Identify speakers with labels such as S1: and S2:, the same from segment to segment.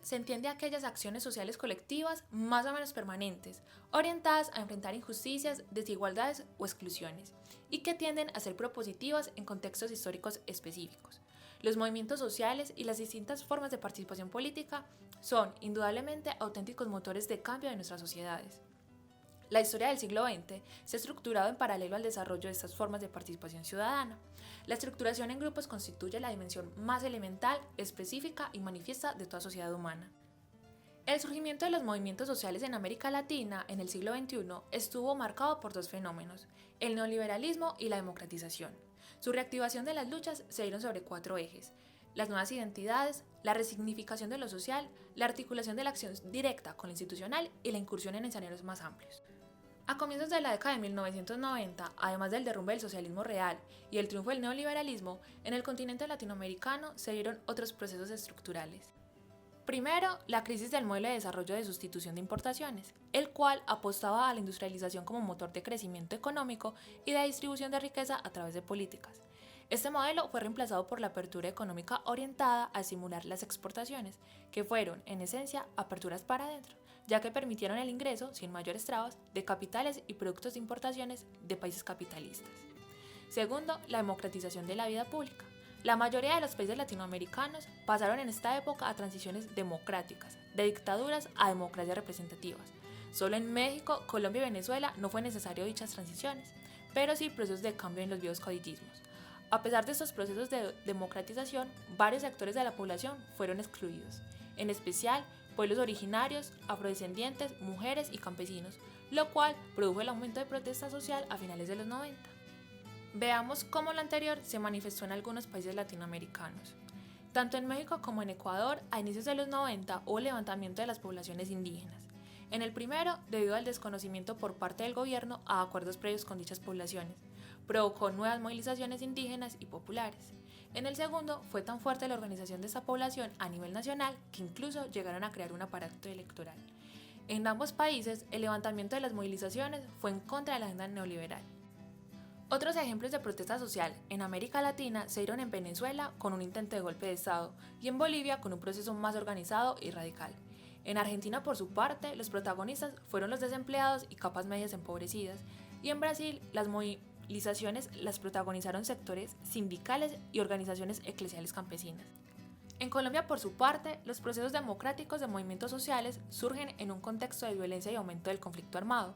S1: se entiende aquellas acciones sociales colectivas más o menos permanentes, orientadas a enfrentar injusticias, desigualdades o exclusiones, y que tienden a ser propositivas en contextos históricos específicos. Los movimientos sociales y las distintas formas de participación política son, indudablemente, auténticos motores de cambio de nuestras sociedades. La historia del siglo XX se ha estructurado en paralelo al desarrollo de estas formas de participación ciudadana. La estructuración en grupos constituye la dimensión más elemental, específica y manifiesta de toda sociedad humana. El surgimiento de los movimientos sociales en América Latina en el siglo XXI estuvo marcado por dos fenómenos, el neoliberalismo y la democratización. Su reactivación de las luchas se dieron sobre cuatro ejes: las nuevas identidades, la resignificación de lo social, la articulación de la acción directa con lo institucional y la incursión en escenarios más amplios. A comienzos de la década de 1990, además del derrumbe del socialismo real y el triunfo del neoliberalismo, en el continente latinoamericano se dieron otros procesos estructurales. Primero, la crisis del modelo de desarrollo de sustitución de importaciones, el cual apostaba a la industrialización como motor de crecimiento económico y de distribución de riqueza a través de políticas. Este modelo fue reemplazado por la apertura económica orientada a estimular las exportaciones, que fueron, en esencia, aperturas para adentro, ya que permitieron el ingreso, sin mayores trabas, de capitales y productos de importaciones de países capitalistas. Segundo, la democratización de la vida pública. La mayoría de los países latinoamericanos pasaron en esta época a transiciones democráticas, de dictaduras a democracias representativas. Solo en México, Colombia y Venezuela no fue necesario dichas transiciones, pero sí procesos de cambio en los viejos caudillismos. A pesar de estos procesos de democratización, varios sectores de la población fueron excluidos, en especial pueblos originarios, afrodescendientes, mujeres y campesinos, lo cual produjo el aumento de protesta social a finales de los 90. Veamos cómo lo anterior se manifestó en algunos países latinoamericanos. Tanto en México como en Ecuador, a inicios de los 90 hubo levantamiento de las poblaciones indígenas. En el primero, debido al desconocimiento por parte del gobierno a acuerdos previos con dichas poblaciones, provocó nuevas movilizaciones indígenas y populares. En el segundo, fue tan fuerte la organización de esta población a nivel nacional que incluso llegaron a crear un aparato electoral. En ambos países, el levantamiento de las movilizaciones fue en contra de la agenda neoliberal. Otros ejemplos de protesta social en América Latina se dieron en Venezuela con un intento de golpe de Estado y en Bolivia con un proceso más organizado y radical. En Argentina, por su parte, los protagonistas fueron los desempleados y capas medias empobrecidas, y en Brasil las movilizaciones las protagonizaron sectores sindicales y organizaciones eclesiales campesinas. En Colombia, por su parte, los procesos democráticos de movimientos sociales surgen en un contexto de violencia y aumento del conflicto armado.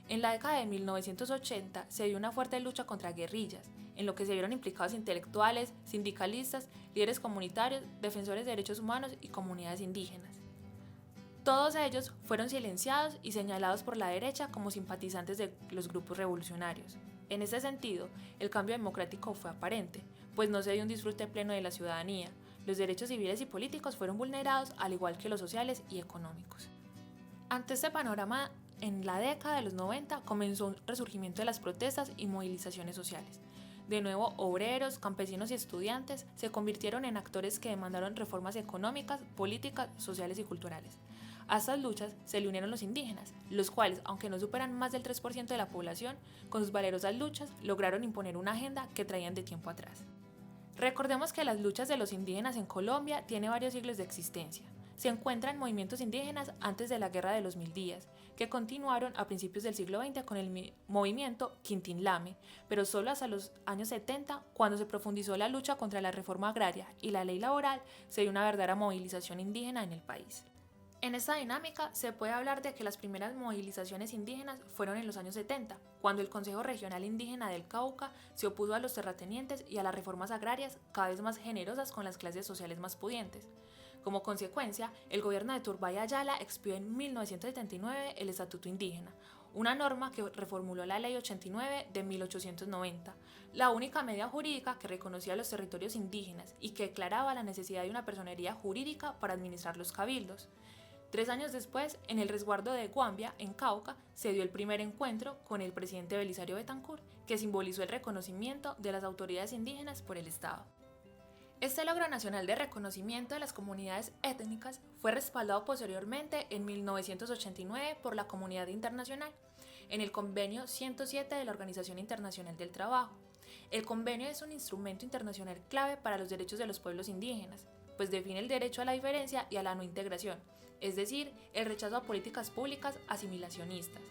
S1: En la década de 1980 se dio una fuerte lucha contra guerrillas, en lo que se vieron implicados intelectuales, sindicalistas, líderes comunitarios, defensores de derechos humanos y comunidades indígenas. Todos ellos fueron silenciados y señalados por la derecha como simpatizantes de los grupos revolucionarios. En ese sentido, el cambio democrático fue aparente, pues no se dio un disfrute pleno de la ciudadanía. Los derechos civiles y políticos fueron vulnerados, al igual que los sociales y económicos. Ante este panorama, en la década de los 90 comenzó un resurgimiento de las protestas y movilizaciones sociales. De nuevo, obreros, campesinos y estudiantes se convirtieron en actores que demandaron reformas económicas, políticas, sociales y culturales. A estas luchas se le unieron los indígenas, los cuales, aunque no superan más del 3% de la población, con sus valerosas luchas lograron imponer una agenda que traían de tiempo atrás. Recordemos que las luchas de los indígenas en Colombia tienen varios siglos de existencia. Se encuentran movimientos indígenas antes de la Guerra de los Mil Días, que continuaron a principios del siglo XX con el movimiento Quintín-Lame, pero solo hasta los años 70, cuando se profundizó la lucha contra la reforma agraria y la ley laboral, se dio una verdadera movilización indígena en el país. En esta dinámica se puede hablar de que las primeras movilizaciones indígenas fueron en los años 70, cuando el Consejo Regional Indígena del Cauca se opuso a los terratenientes y a las reformas agrarias cada vez más generosas con las clases sociales más pudientes. Como consecuencia, el gobierno de Turbay Ayala expidió en 1979 el Estatuto Indígena, una norma que reformuló la Ley 89 de 1890, la única medida jurídica que reconocía los territorios indígenas y que declaraba la necesidad de una personería jurídica para administrar los cabildos. 3 años después, en el resguardo de Guambia, en Cauca, se dio el primer encuentro con el presidente Belisario Betancur, que simbolizó el reconocimiento de las autoridades indígenas por el Estado. Este logro nacional de reconocimiento de las comunidades étnicas fue respaldado posteriormente en 1989 por la comunidad internacional, en el Convenio 107 de la Organización Internacional del Trabajo. El convenio es un instrumento internacional clave para los derechos de los pueblos indígenas. pues define el derecho a la diferencia y a la no integración, es decir, el rechazo a políticas públicas asimilacionistas.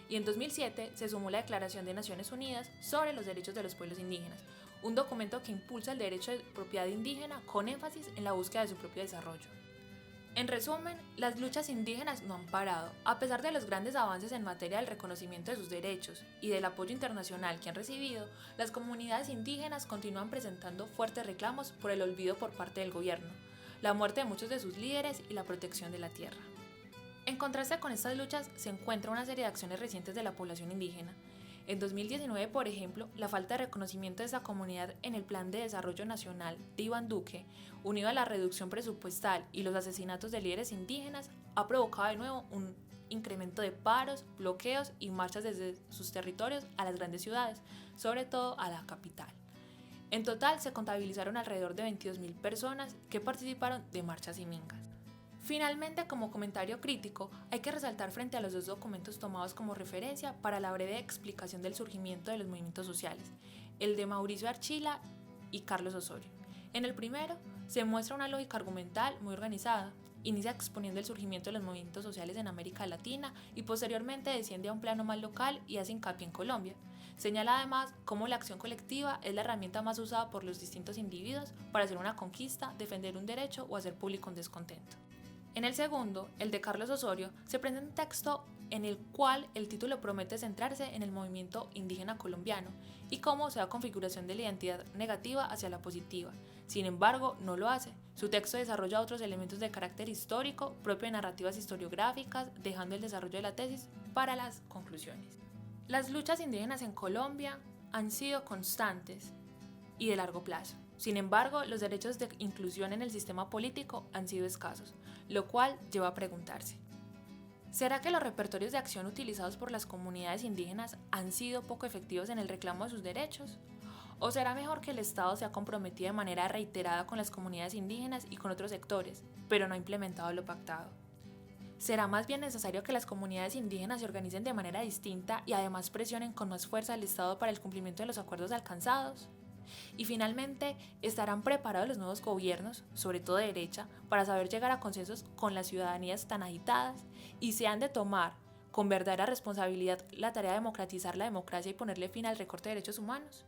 S1: Y en 2007 se sumó la Declaración de Naciones Unidas sobre los Derechos de los Pueblos Indígenas, un documento que impulsa el derecho de propiedad indígena con énfasis en la búsqueda de su propio desarrollo. En resumen, las luchas indígenas no han parado. A pesar de los grandes avances en materia del reconocimiento de sus derechos y del apoyo internacional que han recibido, las comunidades indígenas continúan presentando fuertes reclamos por el olvido por parte del gobierno, la muerte de muchos de sus líderes y la protección de la tierra. En contraste con estas luchas se encuentra una serie de acciones recientes de la población indígena. En 2019, por ejemplo, la falta de reconocimiento de esta comunidad en el Plan de Desarrollo Nacional de Iván Duque, unido a la reducción presupuestal y los asesinatos de líderes indígenas, ha provocado de nuevo un incremento de paros, bloqueos y marchas desde sus territorios a las grandes ciudades, sobre todo a la capital. En total se contabilizaron alrededor de 22.000 personas que participaron de marchas y mingas. Finalmente, como comentario crítico, hay que resaltar frente a los dos documentos tomados como referencia para la breve explicación del surgimiento de los movimientos sociales, el de Mauricio Archila y Carlos Osorio. En el primero, se muestra una lógica argumental muy organizada, inicia exponiendo el surgimiento de los movimientos sociales en América Latina y posteriormente desciende a un plano más local y hace hincapié en Colombia. Señala además cómo la acción colectiva es la herramienta más usada por los distintos individuos para hacer una conquista, defender un derecho o hacer público un descontento. En el segundo, el de Carlos Osorio, se presenta un texto en el cual el título promete centrarse en el movimiento indígena colombiano y cómo se da configuración de la identidad negativa hacia la positiva. Sin embargo, no lo hace. Su texto desarrolla otros elementos de carácter histórico, propio de narrativas historiográficas, dejando el desarrollo de la tesis para las conclusiones. Las luchas indígenas en Colombia han sido constantes y de largo plazo. Sin embargo, los derechos de inclusión en el sistema político han sido escasos, lo cual lleva a preguntarse: ¿será que los repertorios de acción utilizados por las comunidades indígenas han sido poco efectivos en el reclamo de sus derechos? ¿O será mejor que el Estado se ha comprometido de manera reiterada con las comunidades indígenas y con otros sectores, pero no ha implementado lo pactado? ¿Será más bien necesario que las comunidades indígenas se organicen de manera distinta y además presionen con más fuerza al Estado para el cumplimiento de los acuerdos alcanzados? Y finalmente, ¿estarán preparados los nuevos gobiernos, sobre todo de derecha, para saber llegar a consensos con las ciudadanías tan agitadas? ¿Y se han de tomar con verdadera responsabilidad la tarea de democratizar la democracia y ponerle fin al recorte de derechos humanos?